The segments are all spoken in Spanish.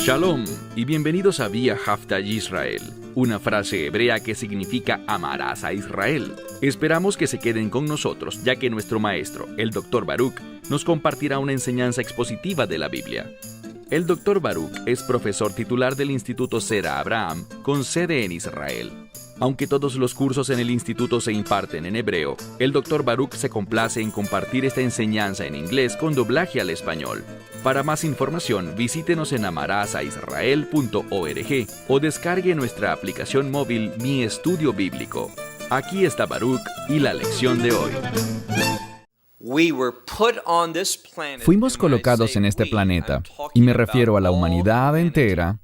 Shalom y bienvenidos a Vía Hafta Yisrael, una frase hebrea que significa amarás a Israel. Esperamos que se queden con nosotros, ya que nuestro maestro, el Dr. Baruch, nos compartirá una enseñanza expositiva de la Biblia. El Dr. Baruch es profesor titular del Instituto Zera Abraham, con sede en Israel. Aunque todos los cursos en el instituto se imparten en hebreo, el Dr. Baruch se complace en compartir esta enseñanza en inglés con doblaje al español. Para más información, visítenos en amarasaisrael.org o descargue nuestra aplicación móvil Mi Estudio Bíblico. Aquí está Baruch y la lección de hoy. Fuimos colocados en este planeta, y me refiero a la humanidad entera.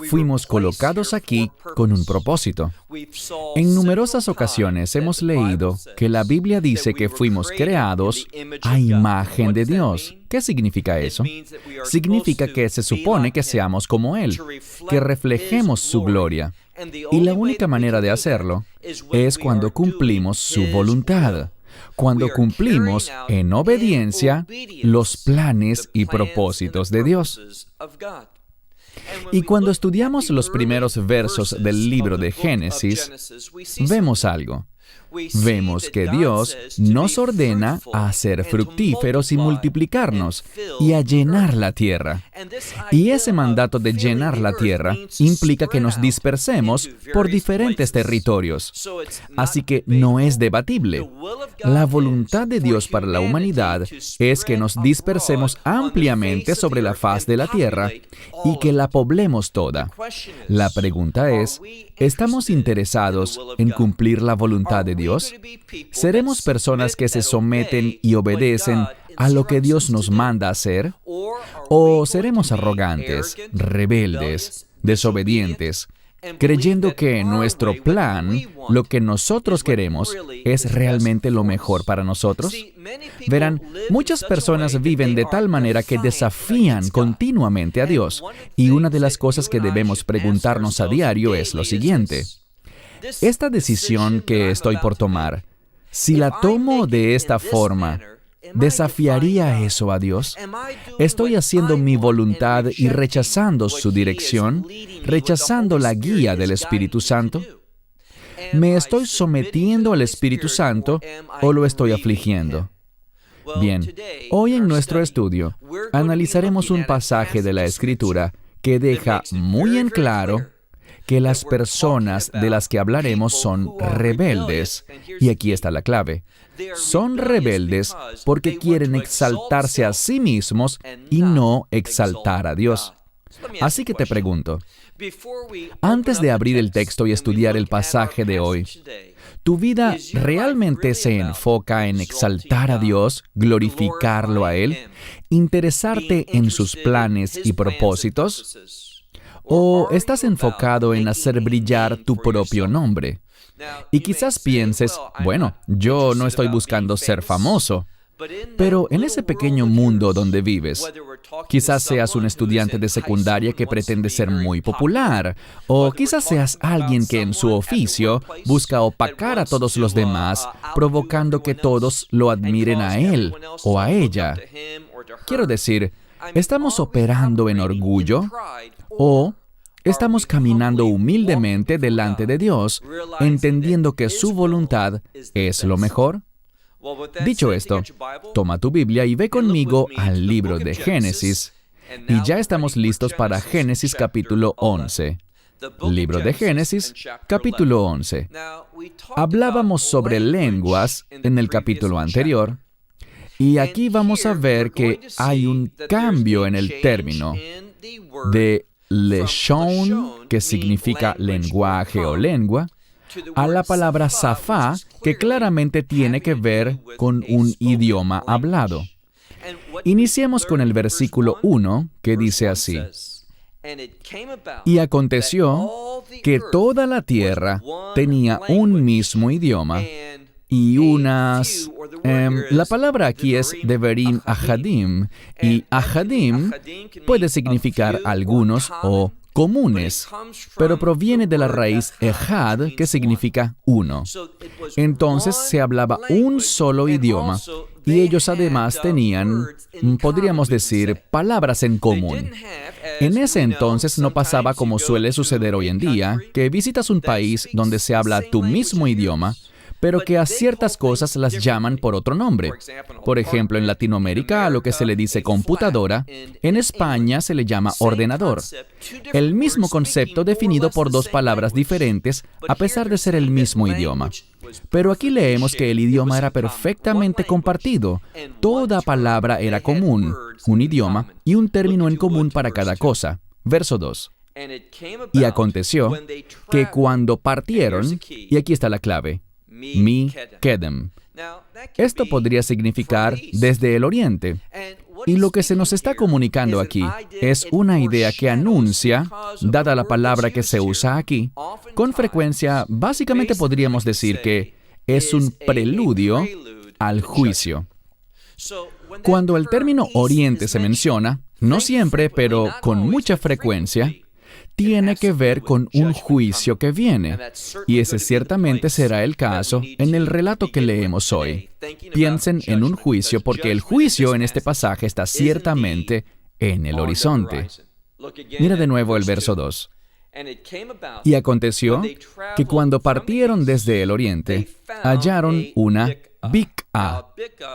Fuimos colocados aquí con un propósito. En numerosas ocasiones hemos leído que la Biblia dice que fuimos creados a imagen de Dios. ¿Qué significa eso? Significa que se supone que seamos como Él, que reflejemos su gloria. Y la única manera de hacerlo es cuando cumplimos su voluntad. Cuando cumplimos en obediencia los planes y propósitos de Dios. Y cuando estudiamos los primeros versos del libro de Génesis, vemos algo. Vemos que Dios nos ordena a ser fructíferos y multiplicarnos y a llenar la tierra. Y ese mandato de llenar la tierra implica que nos dispersemos por diferentes territorios. Así que no es debatible. La voluntad de Dios para la humanidad es que nos dispersemos ampliamente sobre la faz de la tierra y que la poblemos toda. La pregunta es, ¿estamos interesados en cumplir la voluntad de Dios? ¿Seremos personas que se someten y obedecen a lo que Dios nos manda hacer? ¿O seremos arrogantes, rebeldes, desobedientes, creyendo que nuestro plan, lo que nosotros queremos, es realmente lo mejor para nosotros? Verán, muchas personas viven de tal manera que desafían continuamente a Dios. Y una de las cosas que debemos preguntarnos a diario es lo siguiente. Esta decisión que estoy por tomar, si la tomo de esta forma, ¿desafiaría eso a Dios? ¿Estoy haciendo mi voluntad y rechazando su dirección, rechazando la guía del Espíritu Santo? ¿Me estoy sometiendo al Espíritu Santo o lo estoy afligiendo? Bien, hoy en nuestro estudio analizaremos un pasaje de la Escritura que deja muy en claro que las personas de las que hablaremos son rebeldes. Y aquí está la clave. Son rebeldes porque quieren exaltarse a sí mismos y no exaltar a Dios. Así que te pregunto, antes de abrir el texto y estudiar el pasaje de hoy, ¿tu vida realmente se enfoca en exaltar a Dios, glorificarlo a Él, interesarte en sus planes y propósitos? ¿O estás enfocado en hacer brillar tu propio nombre? Y quizás pienses, bueno, yo no estoy buscando ser famoso. Pero en ese pequeño mundo donde vives, quizás seas un estudiante de secundaria que pretende ser muy popular, o quizás seas alguien que en su oficio busca opacar a todos los demás, provocando que todos lo admiren a él o a ella. Quiero decir, ¿estamos operando en orgullo? ¿O estamos caminando humildemente delante de Dios, entendiendo que su voluntad es lo mejor? Dicho esto, toma tu Biblia y ve conmigo al libro de Génesis. Y ya estamos listos para Génesis capítulo 11. Libro de Génesis, capítulo 11. Hablábamos sobre lenguas en el capítulo anterior. Y aquí vamos a ver que hay un cambio en el término de leshon, que significa lenguaje o lengua, a la palabra safá, que claramente tiene que ver con un idioma hablado. Iniciemos con el versículo 1, que dice así: Y aconteció que toda la tierra tenía un mismo idioma y unas... la palabra aquí es devarim ahadim, y ahadim puede significar algunos o comunes, pero proviene de la raíz ejad, que significa uno. Entonces se hablaba un solo idioma, Y ellos además tenían, podríamos decir, palabras en común. En ese entonces no pasaba como suele suceder hoy en día, que visitas un país donde se habla tu mismo idioma, pero que a ciertas cosas las llaman por otro nombre. Por ejemplo, en Latinoamérica a lo que se le dice computadora, en España se le llama ordenador. El mismo concepto definido por dos palabras diferentes, a pesar de ser el mismo idioma. Pero aquí leemos que el idioma era perfectamente compartido. Toda palabra era común, un idioma y un término en común para cada cosa. Verso 2. Y aconteció que cuando partieron, y aquí está la clave, Mi Kedem. Esto podría significar desde el oriente. Y lo que se nos está comunicando aquí es una idea que anuncia, dada la palabra que se usa aquí, con frecuencia, básicamente podríamos decir que es un preludio al juicio. Cuando el término oriente se menciona, no siempre, pero con mucha frecuencia, tiene que ver con un juicio que viene, y ese ciertamente será el caso en el relato que leemos hoy. Piensen en un juicio porque el juicio en este pasaje está ciertamente en el horizonte. Mira de nuevo el verso 2. Y aconteció que cuando partieron desde el oriente, hallaron una Bicá.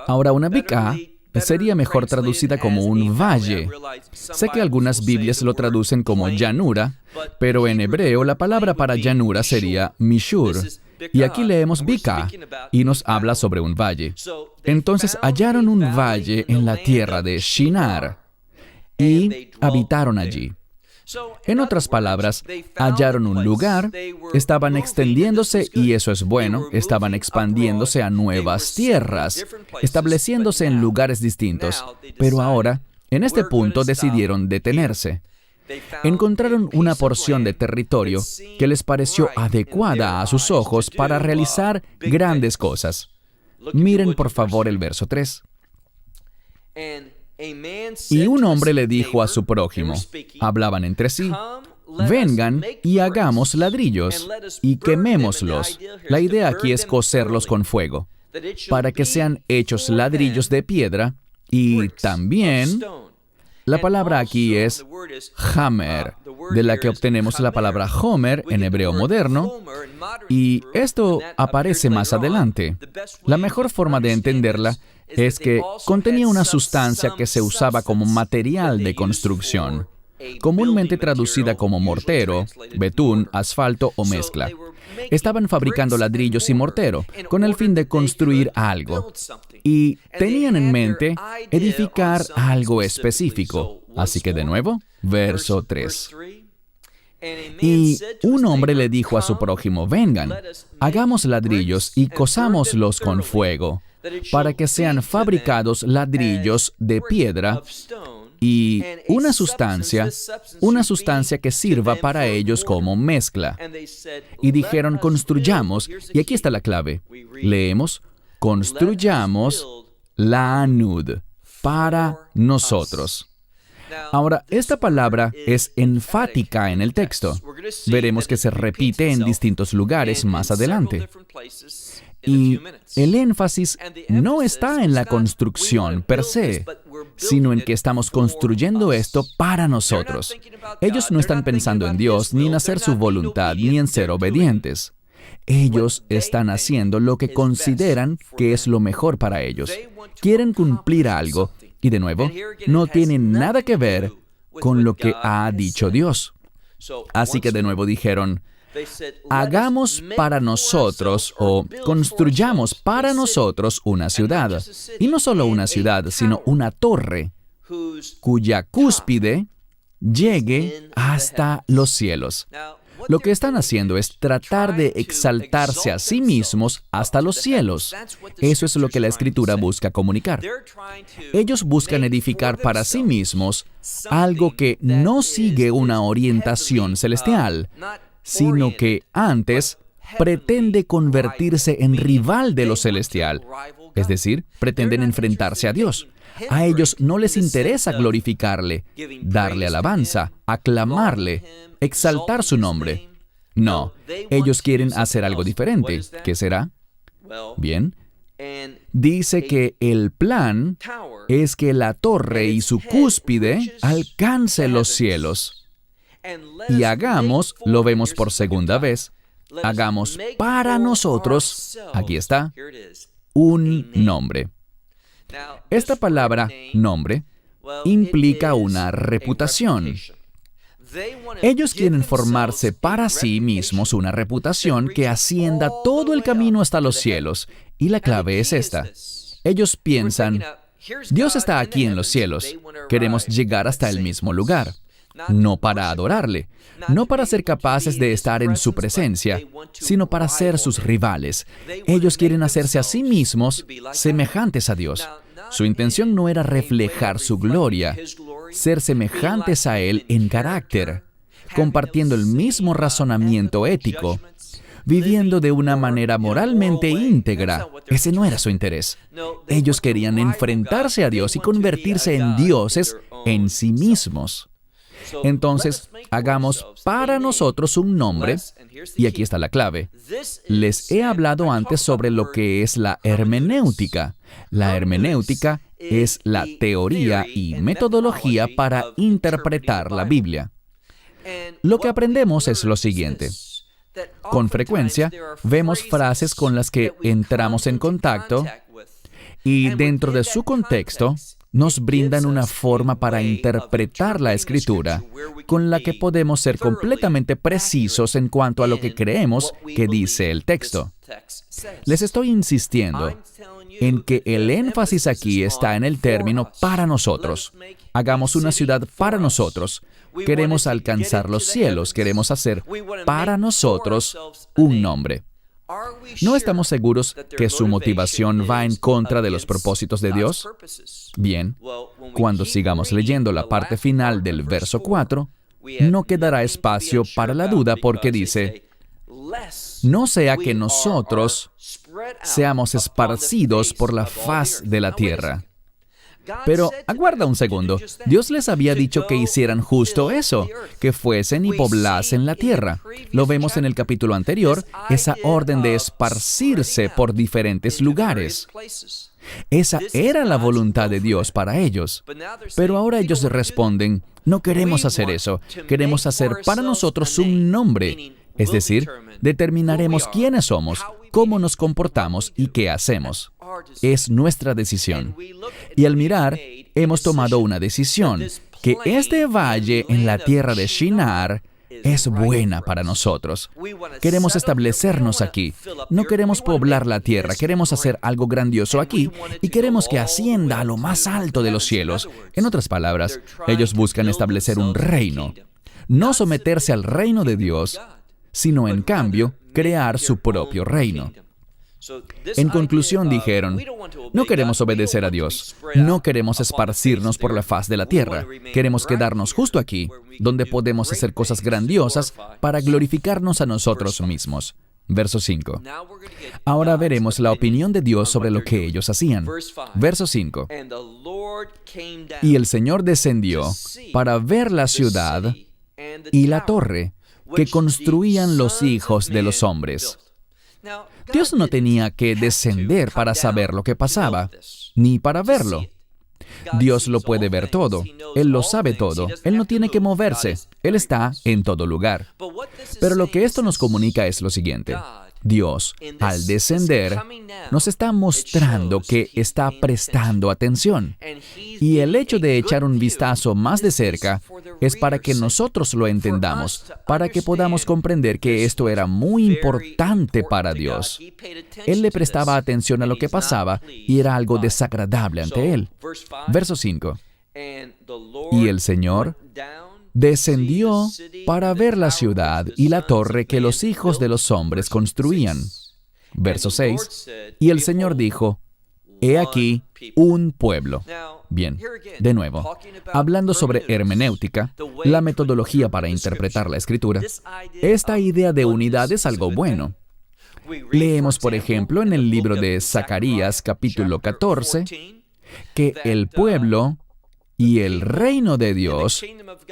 Ahora, una Bicá sería mejor traducida como un valle. Sé que algunas Biblias lo traducen como llanura, pero en hebreo la palabra para llanura sería mishur. Y aquí leemos Bicá y nos habla sobre un valle. Entonces hallaron un valle en la tierra de Shinar y habitaron allí. En otras palabras, hallaron un lugar, estaban extendiéndose, y eso es bueno, estaban expandiéndose a nuevas tierras, estableciéndose en lugares distintos, pero ahora, en este punto, decidieron detenerse. Encontraron una porción de territorio que les pareció adecuada a sus ojos para realizar grandes cosas. Miren, por favor, el verso 3. Y un hombre le dijo a su prójimo, hablaban entre sí, vengan y hagamos ladrillos y quemémoslos. La idea aquí es cocerlos con fuego, para que sean hechos ladrillos de piedra, y también la palabra aquí es Hamer, de la que obtenemos la palabra Homer en hebreo moderno, y esto aparece más adelante. La mejor forma de entenderla es que contenía una sustancia que se usaba como material de construcción, comúnmente traducida como mortero, betún, asfalto o mezcla. Estaban fabricando ladrillos y mortero con el fin de construir algo, y tenían en mente edificar algo específico. Así que de nuevo, verso 3. Y un hombre le dijo a su prójimo, vengan, hagamos ladrillos y cozámoslos con fuego, para que sean fabricados ladrillos de piedra y una sustancia que sirva para ellos como mezcla. Y dijeron, construyamos, y aquí está la clave. Leemos, construyamos la anud para nosotros. Ahora, esta palabra es enfática en el texto. Veremos que se repite en distintos lugares más adelante. Y el énfasis no está en la construcción per se, sino en que estamos construyendo esto para nosotros. Ellos no están pensando en Dios, ni en hacer su voluntad, ni en ser obedientes. Ellos están haciendo lo que consideran que es lo mejor para ellos. Quieren cumplir algo, y de nuevo, no tiene nada que ver con lo que ha dicho Dios. Así que de nuevo dijeron, hagamos para nosotros o construyamos para nosotros una ciudad. Y no solo una ciudad, sino una torre cuya cúspide llegue hasta los cielos. Lo que están haciendo es tratar de exaltarse a sí mismos hasta los cielos. Eso es lo que la Escritura busca comunicar. Ellos buscan edificar para sí mismos algo que no sigue una orientación celestial, sino que antes pretende convertirse en rival de lo celestial. Es decir, pretenden enfrentarse a Dios. A ellos no les interesa glorificarle, darle alabanza, aclamarle, exaltar su nombre. No, ellos quieren hacer algo diferente. ¿Qué será? Bien, dice que el plan es que la torre y su cúspide alcance los cielos. Y hagamos, lo vemos por segunda vez, hagamos para nosotros, aquí está, un nombre. Esta palabra nombre implica una reputación. Ellos quieren formarse para sí mismos una reputación que ascienda todo el camino hasta los cielos. Y la clave es esta. Ellos piensan, Dios está aquí en los cielos. Queremos llegar hasta el mismo lugar. No para adorarle, no para ser capaces de estar en su presencia, sino para ser sus rivales. Ellos quieren hacerse a sí mismos semejantes a Dios. Su intención no era reflejar su gloria, ser semejantes a Él en carácter, compartiendo el mismo razonamiento ético, viviendo de una manera moralmente íntegra. Ese no era su interés. Ellos querían enfrentarse a Dios y convertirse en dioses en sí mismos. Entonces, hagamos para nosotros un nombre, y aquí está la clave. Les he hablado antes sobre lo que es la hermenéutica. La hermenéutica es la teoría y metodología para interpretar la Biblia. Lo que aprendemos es lo siguiente. Con frecuencia, vemos frases con las que entramos en contacto y dentro de su contexto, nos brindan una forma para interpretar la Escritura con la que podemos ser completamente precisos en cuanto a lo que creemos que dice el texto. Les estoy insistiendo en que el énfasis aquí está en el término para nosotros. Hagamos una ciudad para nosotros. Queremos alcanzar los cielos. Queremos hacer para nosotros un nombre. ¿No estamos seguros que su motivación va en contra de los propósitos de Dios? Bien, cuando sigamos leyendo la parte final del verso 4, no quedará espacio para la duda porque dice, no sea que nosotros seamos esparcidos por la faz de la tierra. Pero aguarda un segundo. Dios les había dicho que hicieran justo eso, que fuesen y poblasen la tierra. Lo vemos en el capítulo anterior, esa orden de esparcirse por diferentes lugares. Esa era la voluntad de Dios para ellos. Pero ahora ellos responden, no queremos hacer eso. Queremos hacer para nosotros un nombre. Es decir, determinaremos quiénes somos, cómo nos comportamos y qué hacemos. Es nuestra decisión. Y al mirar, hemos tomado una decisión, que este valle en la tierra de Shinar es buena para nosotros. Queremos establecernos aquí. No queremos poblar la tierra, queremos hacer algo grandioso aquí y queremos que ascienda a lo más alto de los cielos. En otras palabras, ellos buscan establecer un reino, no someterse al reino de Dios, sino en cambio, crear su propio reino. En conclusión dijeron, no queremos obedecer a Dios, no queremos esparcirnos por la faz de la tierra, queremos quedarnos justo aquí, donde podemos hacer cosas grandiosas para glorificarnos a nosotros mismos. Verso 5. Ahora veremos la opinión de Dios sobre lo que ellos hacían. Verso 5. Y el Señor descendió para ver la ciudad y la torre que construían los hijos de los hombres. Dios no tenía que descender para saber lo que pasaba, ni para verlo. Dios lo puede ver todo. Él lo sabe todo. Él no tiene que moverse. Él está en todo lugar. Pero lo que esto nos comunica es lo siguiente. Dios, al descender, nos está mostrando que está prestando atención. Y el hecho de echar un vistazo más de cerca es para que nosotros lo entendamos, para que podamos comprender que esto era muy importante para Dios. Él le prestaba atención a lo que pasaba y era algo desagradable ante Él. Verso 5. Y el Señor descendió para ver la ciudad y la torre que los hijos de los hombres construían. Verso 6. Y el Señor dijo, he aquí un pueblo. Bien, de nuevo, hablando sobre hermenéutica, la metodología para interpretar la Escritura, esta idea de unidad es algo bueno. Leemos, por ejemplo, en el libro de Zacarías, capítulo 14, que el pueblo y el reino de Dios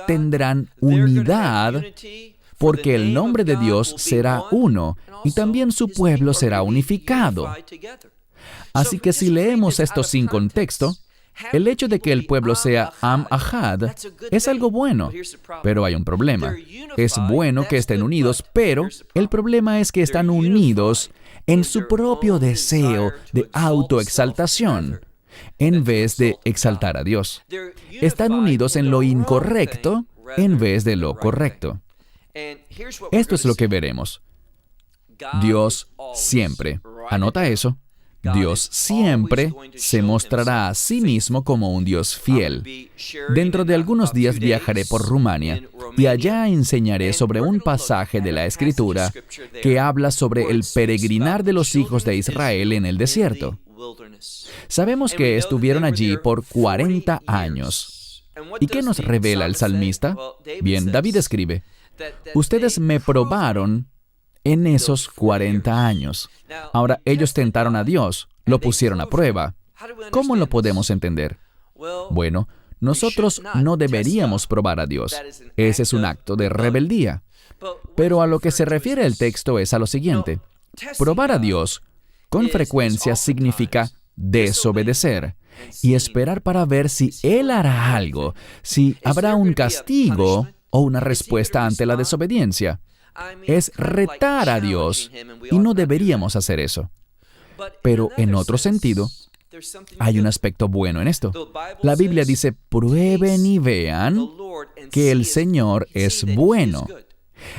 tendrán unidad porque el nombre de Dios será uno y también su pueblo será unificado. Así que si leemos esto sin contexto, el hecho de que el pueblo sea Am Ahad es algo bueno, pero hay un problema. Es bueno que estén unidos, pero el problema es que están unidos en su propio deseo de autoexaltación, en vez de exaltar a Dios. Están unidos en lo incorrecto en vez de lo correcto. Esto es lo que veremos. Dios siempre, anota eso, Dios siempre se mostrará a sí mismo como un Dios fiel. Dentro de algunos días viajaré por Rumania y allá enseñaré sobre un pasaje de la Escritura que habla sobre el peregrinar de los hijos de Israel en el desierto. Sabemos que estuvieron allí por 40 años. ¿Y qué nos revela el salmista? Bien, David escribe, ustedes me probaron en esos 40 años. Ahora, ellos tentaron a Dios, lo pusieron a prueba. ¿Cómo lo podemos entender? Bueno, nosotros no deberíamos probar a Dios. Ese es un acto de rebeldía. Pero a lo que se refiere el texto es a lo siguiente. Probar a Dios con frecuencia significa desobedecer y esperar para ver si Él hará algo, si habrá un castigo o una respuesta ante la desobediencia. Es retar a Dios y no deberíamos hacer eso. Pero en otro sentido, hay un aspecto bueno en esto. La Biblia dice, prueben y vean que el Señor es bueno.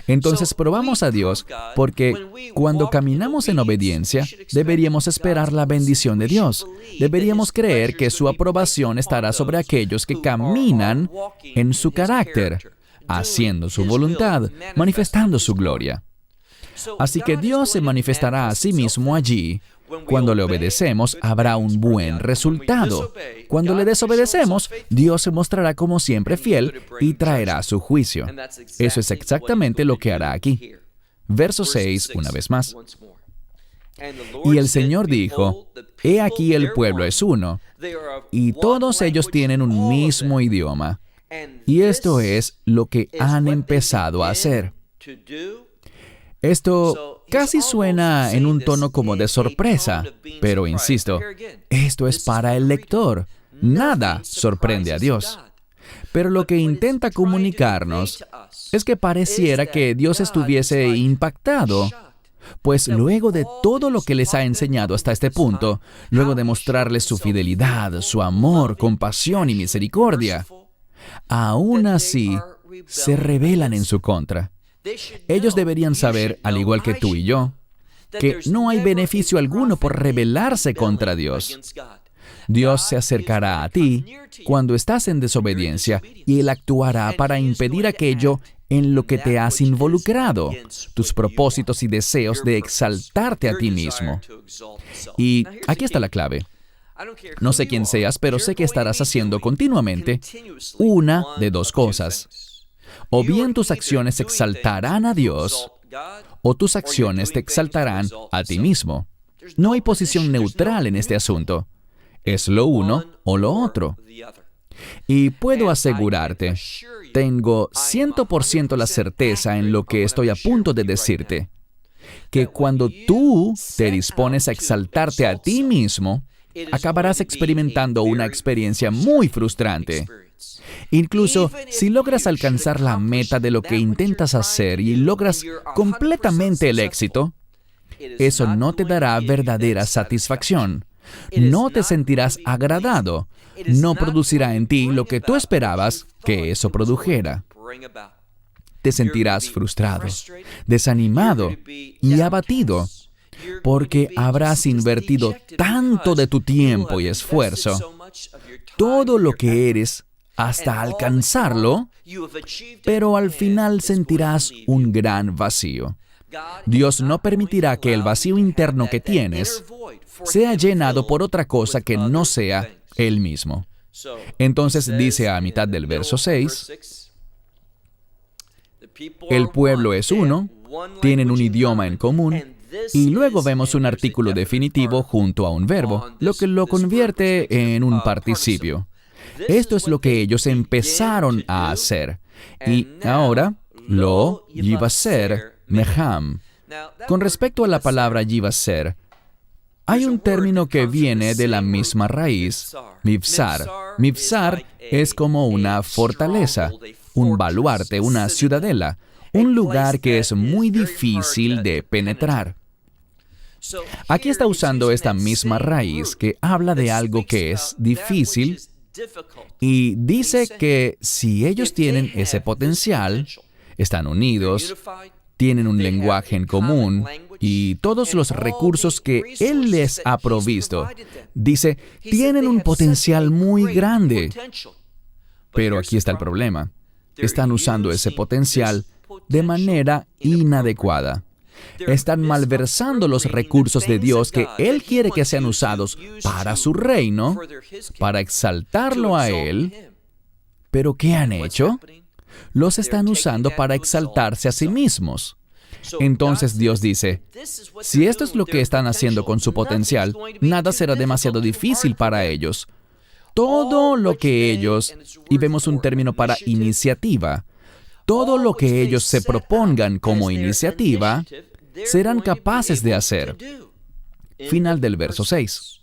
Entonces probamos a Dios porque cuando caminamos en obediencia, deberíamos esperar la bendición de Dios. Deberíamos creer que su aprobación estará sobre aquellos que caminan en su carácter, haciendo su voluntad, manifestando su gloria. Así que Dios se manifestará a sí mismo allí. Cuando le obedecemos, habrá un buen resultado. Cuando le desobedecemos, Dios se mostrará como siempre fiel y traerá su juicio. Eso es exactamente lo que hará aquí. Verso 6, una vez más. Y el Señor dijo, he aquí el pueblo es uno, y todos ellos tienen un mismo idioma. Y esto es lo que han empezado a hacer. Esto casi suena en un tono como de sorpresa, pero insisto, esto es para el lector. Nada sorprende a Dios. Pero lo que intenta comunicarnos es que pareciera que Dios estuviese impactado, pues luego de todo lo que les ha enseñado hasta este punto, luego de mostrarles su fidelidad, su amor, compasión y misericordia, aún así se rebelan en su contra. Ellos deberían saber, al igual que tú y yo, que no hay beneficio alguno por rebelarse contra Dios. Dios se acercará a ti cuando estás en desobediencia y Él actuará para impedir aquello en lo que te has involucrado, tus propósitos y deseos de exaltarte a ti mismo. Y aquí está la clave. No sé quién seas, pero sé que estarás haciendo continuamente una de dos cosas. O bien tus acciones exaltarán a Dios, o tus acciones te exaltarán a ti mismo. No hay posición neutral en este asunto. Es lo uno o lo otro. Y puedo asegurarte, tengo 100% la certeza en lo que estoy a punto de decirte, que cuando tú te dispones a exaltarte a ti mismo, acabarás experimentando una experiencia muy frustrante. Incluso si logras alcanzar la meta de lo que intentas hacer y logras completamente el éxito, eso no te dará verdadera satisfacción. No te sentirás agradado. No producirá en ti lo que tú esperabas que eso produjera. Te sentirás frustrado, desanimado y abatido, porque habrás invertido tanto de tu tiempo y esfuerzo, todo lo que eres, hasta alcanzarlo, pero al final sentirás un gran vacío. Dios no permitirá que el vacío interno que tienes sea llenado por otra cosa que no sea Él mismo. Entonces dice a mitad del verso 6, el pueblo es uno, tienen un idioma en común, y luego vemos un artículo definitivo junto a un verbo, lo que lo convierte en un participio. Esto es lo que ellos empezaron a hacer. Y ahora, lo yivaser meham. Con respecto a la palabra yivaser, Hay un término que viene de la misma raíz, mibzar. Mibzar es como una fortaleza, un baluarte, una ciudadela, un lugar que es muy difícil de penetrar. Aquí está usando esta misma raíz que habla de algo que es difícil y dice que si ellos tienen ese potencial, están unidos, tienen un lenguaje en común y todos los recursos que Él les ha provisto, dice, tienen un potencial muy grande. Pero aquí está el problema. Están usando ese potencial de manera inadecuada. Están malversando los recursos de Dios que Él quiere que sean usados para su reino, para exaltarlo a Él. ¿Pero qué han hecho? Los están usando para exaltarse a sí mismos. Entonces Dios dice, si esto es lo que están haciendo con su potencial, nada será demasiado difícil para ellos. Todo lo que ellos, y vemos un término para iniciativa, todo lo que ellos se propongan como iniciativa, serán capaces de hacer. Final del verso 6.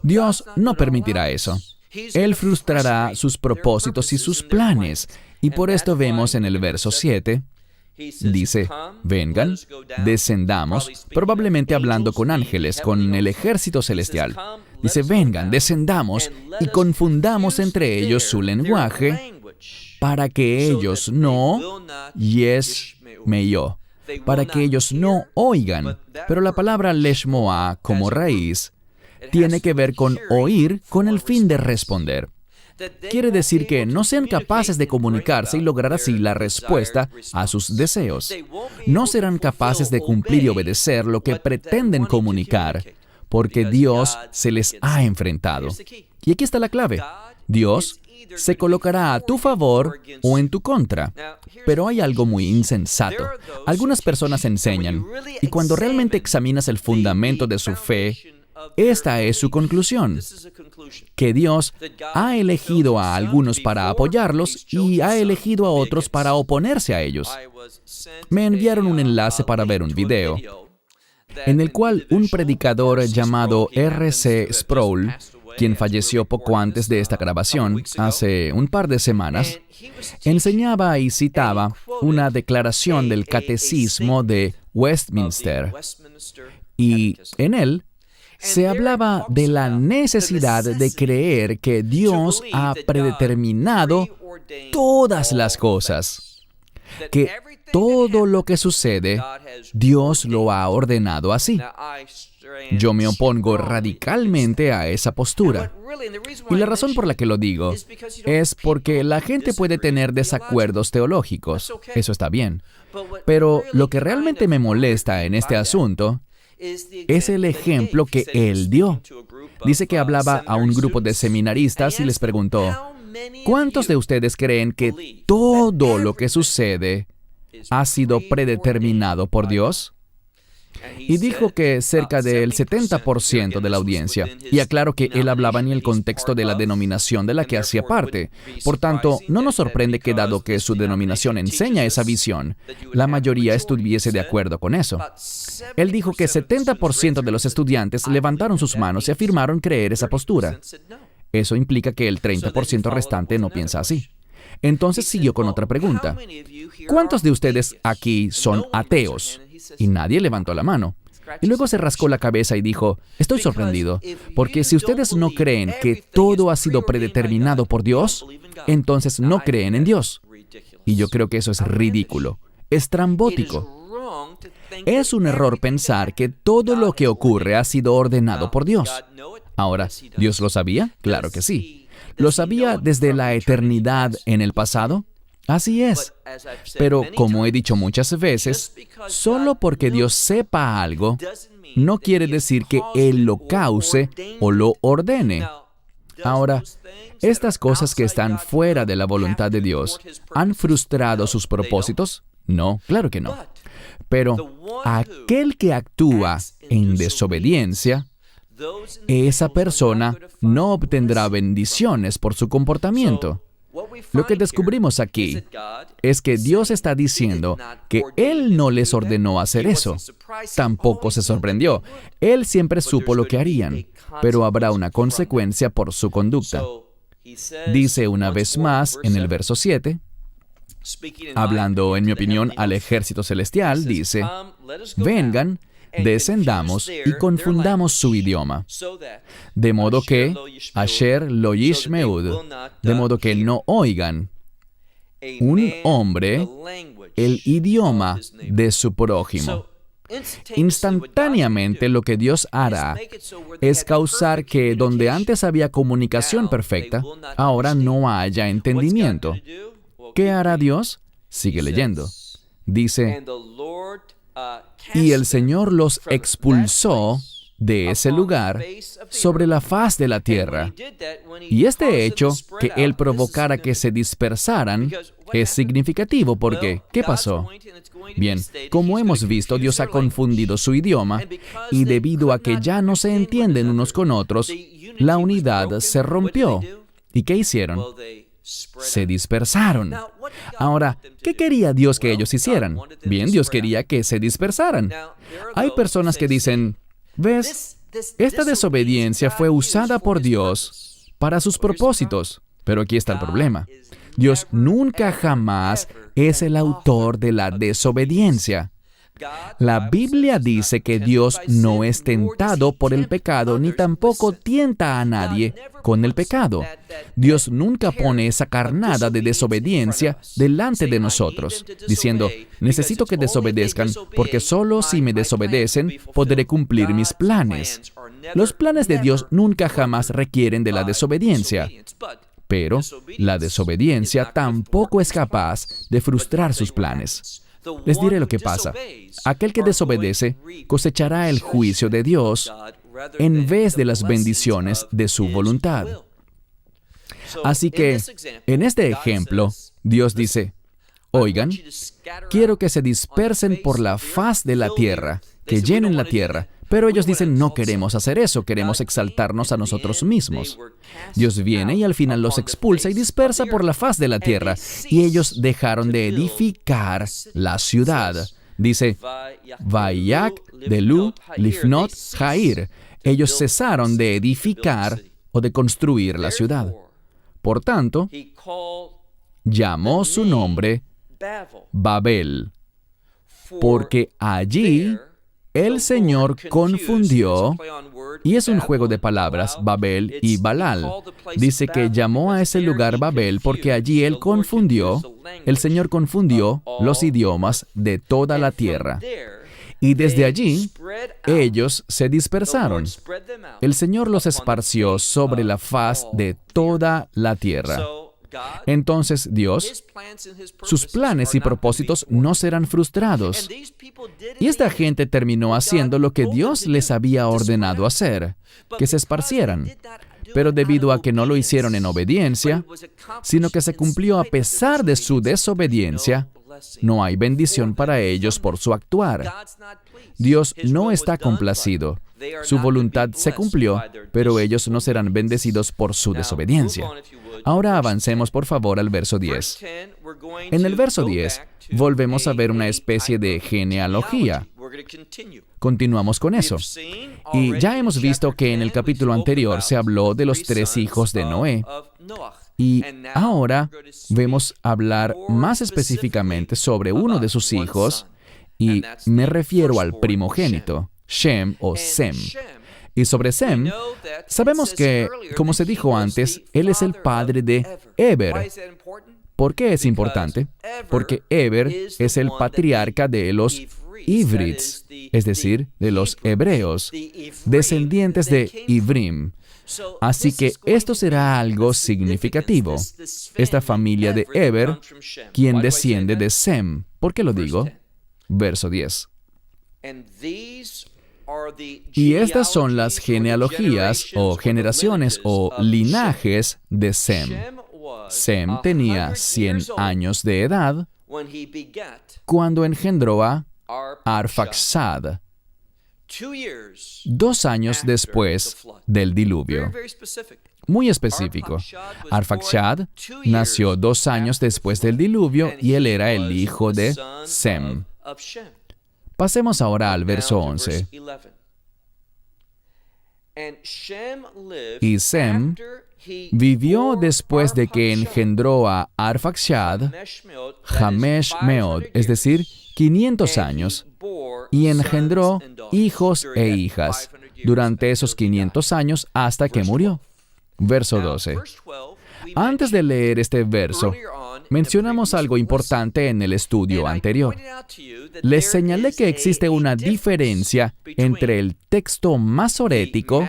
Dios no permitirá eso. Él frustrará sus propósitos y sus planes. Y por esto vemos en el verso 7, dice, vengan, descendamos, probablemente hablando con ángeles, con el ejército celestial. Dice, vengan, descendamos y confundamos entre ellos su lenguaje para que ellos no, para que ellos no oigan. Pero la palabra leshmoa como raíz tiene que ver con oír con el fin de responder. Quiere decir que no sean capaces de comunicarse y lograr así la respuesta a sus deseos. No serán capaces de cumplir y obedecer lo que pretenden comunicar, porque Dios se les ha enfrentado. Y aquí está la clave. Dios se colocará a tu favor o en tu contra. Pero hay algo muy insensato. Algunas personas enseñan, y cuando realmente examinas el fundamento de su fe, esta es su conclusión, que Dios ha elegido a algunos para apoyarlos y ha elegido a otros para oponerse a ellos. Me enviaron un enlace para ver un video, en el cual un predicador llamado R.C. Sproul, quien falleció poco antes de esta grabación, hace un par de semanas, enseñaba y citaba una declaración del Catecismo de Westminster. Y en él se hablaba de la necesidad de creer que Dios ha predeterminado todas las cosas, que todo lo que sucede, Dios lo ha ordenado así. Yo me opongo radicalmente a esa postura. Y la razón por la que lo digo es porque la gente puede tener desacuerdos teológicos. Eso está bien. Pero lo que realmente me molesta en este asunto es el ejemplo que él dio. Dice que hablaba a un grupo de seminaristas y les preguntó, ¿cuántos de ustedes creen que todo lo que sucede ha sido predeterminado por Dios? Y dijo que cerca del 70% de la audiencia. Y aclaro que él hablaba en el contexto de la denominación de la que hacía parte. Por tanto, no nos sorprende que dado que su denominación enseña esa visión, la mayoría estuviese de acuerdo con eso. Él dijo que 70% de los estudiantes levantaron sus manos y afirmaron creer esa postura. Eso implica que el 30% restante no piensa así. Entonces siguió con otra pregunta. ¿Cuántos de ustedes aquí son ateos? Y nadie levantó la mano. Y luego se rascó la cabeza y dijo, estoy sorprendido, porque si ustedes no creen que todo ha sido predeterminado por Dios, entonces no creen en Dios. Y yo creo que eso es ridículo, estrambótico. Es un error pensar que todo lo que ocurre ha sido ordenado por Dios. Ahora, ¿Dios lo sabía? Claro que sí. ¿Lo sabía desde la eternidad en el pasado? Así es. Pero, como he dicho muchas veces, solo porque Dios sepa algo, no quiere decir que Él lo cause o lo ordene. Ahora, estas cosas que están fuera de la voluntad de Dios, ¿han frustrado sus propósitos? No, claro que no. Pero aquel que actúa en desobediencia, esa persona no obtendrá bendiciones por su comportamiento. Lo que descubrimos aquí es que Dios está diciendo que Él no les ordenó hacer eso. Tampoco se sorprendió. Él siempre supo lo que harían, pero habrá una consecuencia por su conducta. Dice una vez más en el verso 7, hablando, en mi opinión, al ejército celestial, dice, vengan, descendamos y confundamos su idioma, de modo que, Asher lo yishmeud, de modo que no oigan un hombre el idioma de su prójimo. Instantáneamente lo que Dios hará es causar que donde antes había comunicación perfecta, ahora no haya entendimiento. ¿Qué hará Dios? Sigue leyendo. Dice, y el Señor los expulsó de ese lugar sobre la faz de la tierra. Y este hecho, que Él provocara que se dispersaran, es significativo porque, ¿qué pasó? Bien, como hemos visto, Dios ha confundido su idioma y debido a que ya no se entienden unos con otros, la unidad se rompió. ¿Y qué hicieron? Se dispersaron. Ahora, ¿qué quería Dios que ellos hicieran? Bien, Dios quería que se dispersaran. Hay personas que dicen, ¿ves? Esta desobediencia fue usada por Dios para sus propósitos. Pero aquí está el problema. Dios nunca jamás es el autor de la desobediencia. La Biblia dice que Dios no es tentado por el pecado, ni tampoco tienta a nadie con el pecado. Dios nunca pone esa carnada de desobediencia delante de nosotros, diciendo, necesito que desobedezcan, porque solo si me desobedecen podré cumplir mis planes. Los planes de Dios nunca jamás requieren de la desobediencia. Pero la desobediencia tampoco es capaz de frustrar sus planes. Les diré lo que pasa. Aquel que desobedece cosechará el juicio de Dios en vez de las bendiciones de su voluntad. Así que, en este ejemplo, Dios dice, oigan, quiero que se dispersen por la faz de la tierra, que llenen la tierra. Pero ellos dicen, no queremos hacer eso, queremos exaltarnos a nosotros mismos. Dios viene y al final los expulsa y dispersa por la faz de la tierra. Y ellos dejaron de edificar la ciudad. Dice, Vayak, Delu, Lifnot, Jair. Ellos cesaron de edificar o de construir la ciudad. Por tanto, llamó su nombre Babel, porque allí el Señor confundió, y es un juego de palabras, Babel y Balal. Dice que llamó a ese lugar Babel porque allí Él confundió, el Señor confundió los idiomas de toda la tierra. Y desde allí, ellos se dispersaron. El Señor los esparció sobre la faz de toda la tierra. Entonces Dios, sus planes y propósitos no serán frustrados. Y esta gente terminó haciendo lo que Dios les había ordenado hacer, que se esparcieran. Pero debido a que no lo hicieron en obediencia, sino que se cumplió a pesar de su desobediencia, no hay bendición para ellos por su actuar. Dios no está complacido. Su voluntad se cumplió, pero ellos no serán bendecidos por su desobediencia. Ahora avancemos, por favor, al verso 10. En el verso 10, volvemos a ver una especie de genealogía. Continuamos con eso. Y ya hemos visto que en el capítulo anterior se habló de los 3 hijos de Noé. Y ahora vemos hablar más específicamente sobre uno de sus hijos, y me refiero al primogénito, Shem o Sem. Y sobre Sem, sabemos que, como se dijo antes, él es el padre de Eber. ¿Por qué es importante? Porque Eber es el patriarca de los Ivrits, es decir, de los hebreos, descendientes de Ivrim. Así que esto será algo significativo. Esta familia de Eber, quien desciende de Sem. ¿Por qué lo digo? Verso 10. Y estas son las genealogías o generaciones o linajes de Sem. Sem tenía 100 años de edad cuando engendró a Arfaxad. 2 años después del diluvio. Muy específico. Arfaxad nació 2 años después del diluvio y él era el hijo de Sem. Pasemos ahora al verso 11. Y Sem vivió después de que engendró a Arfaxad, Hamesh Meod, es decir, 500 años, y engendró hijos e hijas durante esos 500 años hasta que murió. Verso 12. Antes de leer este verso, mencionamos algo importante en el estudio anterior. Les señalé que existe una diferencia entre el texto masorético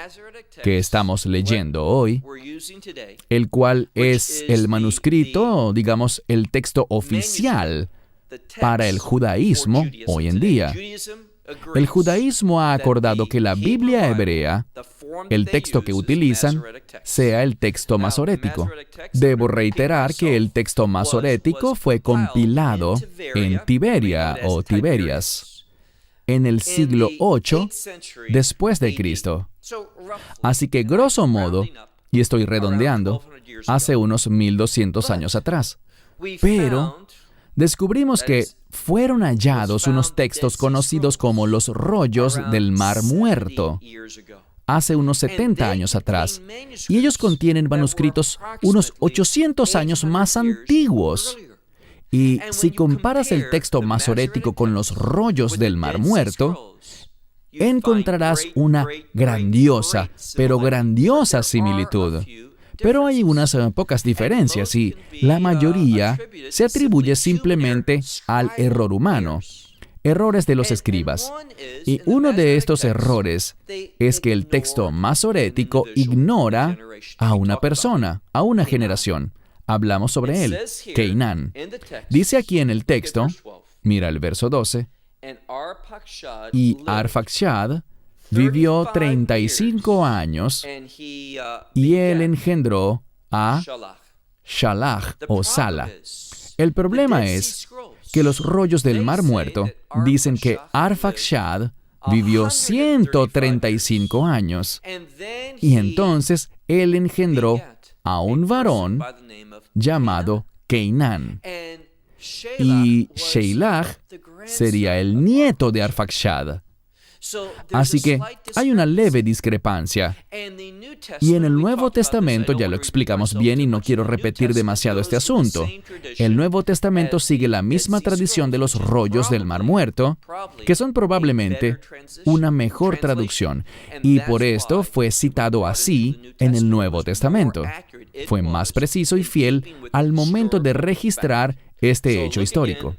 que estamos leyendo hoy, el cual es el manuscrito, digamos, el texto oficial para el judaísmo hoy en día. El judaísmo ha acordado que la Biblia hebrea, el texto que utilizan, sea el texto masorético. Debo reiterar que el texto masorético fue compilado en Tiberia o Tiberias, en el siglo VIII después de Cristo. Así que, grosso modo, y estoy redondeando, hace unos 1200 años atrás. Pero descubrimos que fueron hallados unos textos conocidos como los rollos del Mar Muerto hace unos 70 años atrás, y ellos contienen manuscritos unos 800 años más antiguos. Y si comparas el texto masorético con los rollos del Mar Muerto, encontrarás una grandiosa, pero grandiosa similitud. Pero hay unas pocas diferencias y la mayoría se atribuye simplemente al error humano, errores de los escribas. Y uno de estos errores es que el texto masorético ignora a una persona, a una generación. Hablamos sobre él, Cainán. Dice aquí en el texto, mira el verso 12, y Arfaxad vivió 35 años y él engendró a Shalach o Sala. El problema es que los rollos del Mar Muerto dicen que Arfaxad vivió 135 años y entonces él engendró a un varón llamado Cainán. Y Sheilach sería el nieto de Arfaxad. Así que hay una leve discrepancia. Y en el Nuevo Testamento, ya lo explicamos bien y no quiero repetir demasiado este asunto, el Nuevo Testamento sigue la misma tradición de los rollos del Mar Muerto, que son probablemente una mejor traducción, y por esto fue citado así en el Nuevo Testamento. Fue más preciso y fiel al momento de registrar este hecho histórico.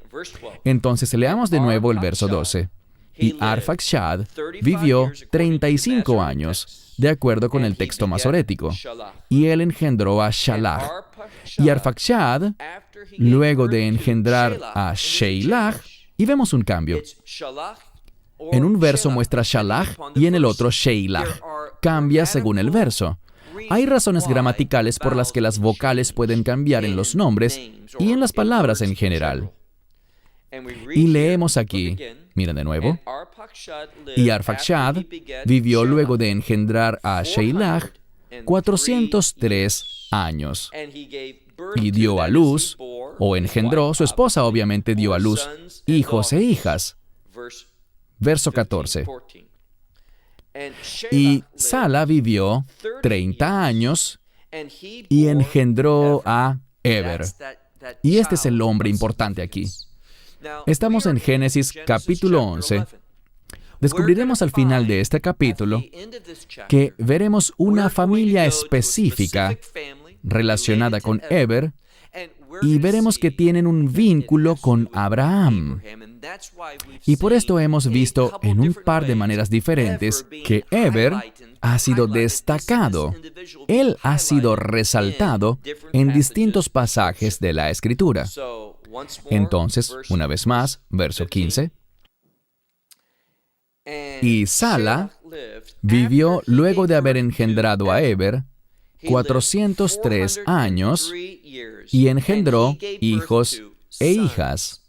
Entonces leamos de nuevo el verso 12. Y Arfaxad vivió 35 años, de acuerdo con el texto masorético, y él engendró a Shalach. Y Arfaxad, luego de engendrar a Sheilach, y vemos un cambio. En un verso muestra Shalach y en el otro Sheilach. Cambia según el verso. Hay razones gramaticales por las que las vocales pueden cambiar en los nombres y en las palabras en general. Y leemos aquí, miren de nuevo, y Arfaxad vivió luego de engendrar a Sheilach 403 años y dio a luz, o engendró, su esposa obviamente dio a luz, hijos e hijas. Verso 14. Y Sala vivió 30 años y engendró a Eber. Y este es el hombre importante aquí. Estamos en Génesis capítulo 11. Descubriremos al final de este capítulo que veremos una familia específica relacionada con Eber y veremos que tienen un vínculo con Abraham. Y por esto hemos visto en un par de maneras diferentes que Eber ha sido destacado. Él ha sido resaltado en distintos pasajes de la Escritura. Entonces, una vez más, verso 15. Y Sala vivió luego de haber engendrado a Eber 403 años y engendró hijos e hijas.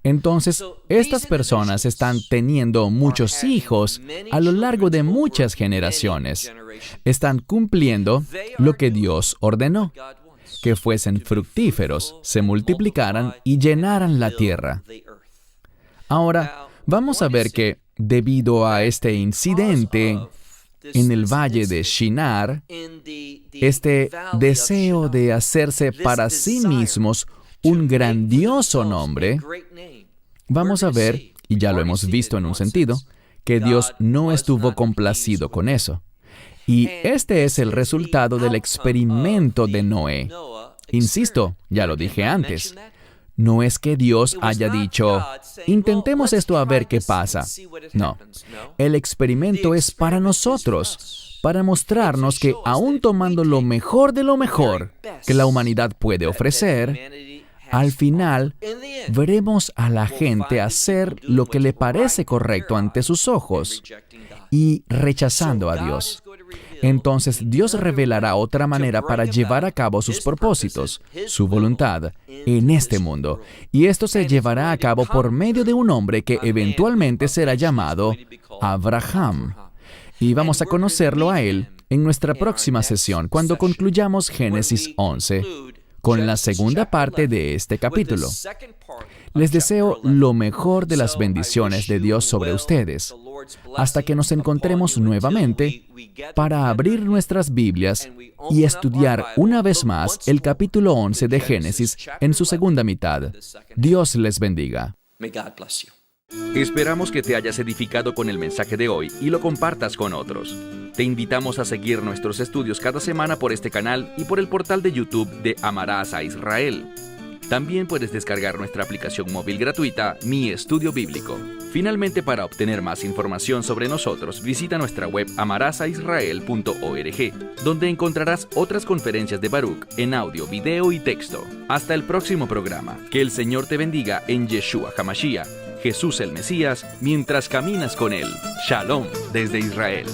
Entonces, estas personas están teniendo muchos hijos a lo largo de muchas generaciones. Están cumpliendo lo que Dios ordenó, que fuesen fructíferos, se multiplicaran y llenaran la tierra. Ahora, vamos a ver que, debido a este incidente en el valle de Shinar, este deseo de hacerse para sí mismos un grandioso nombre, vamos a ver, y ya lo hemos visto en un sentido, que Dios no estuvo complacido con eso. Y este es el resultado del experimento de Noé. Insisto, ya lo dije antes, no es que Dios haya dicho, intentemos esto a ver qué pasa. No, el experimento es para nosotros, para mostrarnos que aún tomando lo mejor de lo mejor que la humanidad puede ofrecer, al final veremos a la gente hacer lo que le parece correcto ante sus ojos y rechazando a Dios. Entonces Dios revelará otra manera para llevar a cabo sus propósitos, su voluntad, en este mundo. Y esto se llevará a cabo por medio de un hombre que eventualmente será llamado Abraham. Y vamos a conocerlo a él en nuestra próxima sesión, cuando concluyamos Génesis 11, con la segunda parte de este capítulo. Les deseo lo mejor de las bendiciones de Dios sobre ustedes, hasta que nos encontremos nuevamente para abrir nuestras Biblias y estudiar una vez más el capítulo 11 de Génesis en su segunda mitad. Dios les bendiga. Esperamos que te hayas edificado con el mensaje de hoy y lo compartas con otros. Te invitamos a seguir nuestros estudios cada semana por este canal y por el portal de YouTube de Amarás a Israel. También puedes descargar nuestra aplicación móvil gratuita, Mi Estudio Bíblico. Finalmente, para obtener más información sobre nosotros, visita nuestra web amarasaisrael.org, donde encontrarás otras conferencias de Baruch en audio, video y texto. Hasta el próximo programa. Que el Señor te bendiga en Yeshua HaMashiach, Jesús el Mesías, mientras caminas con Él. Shalom desde Israel.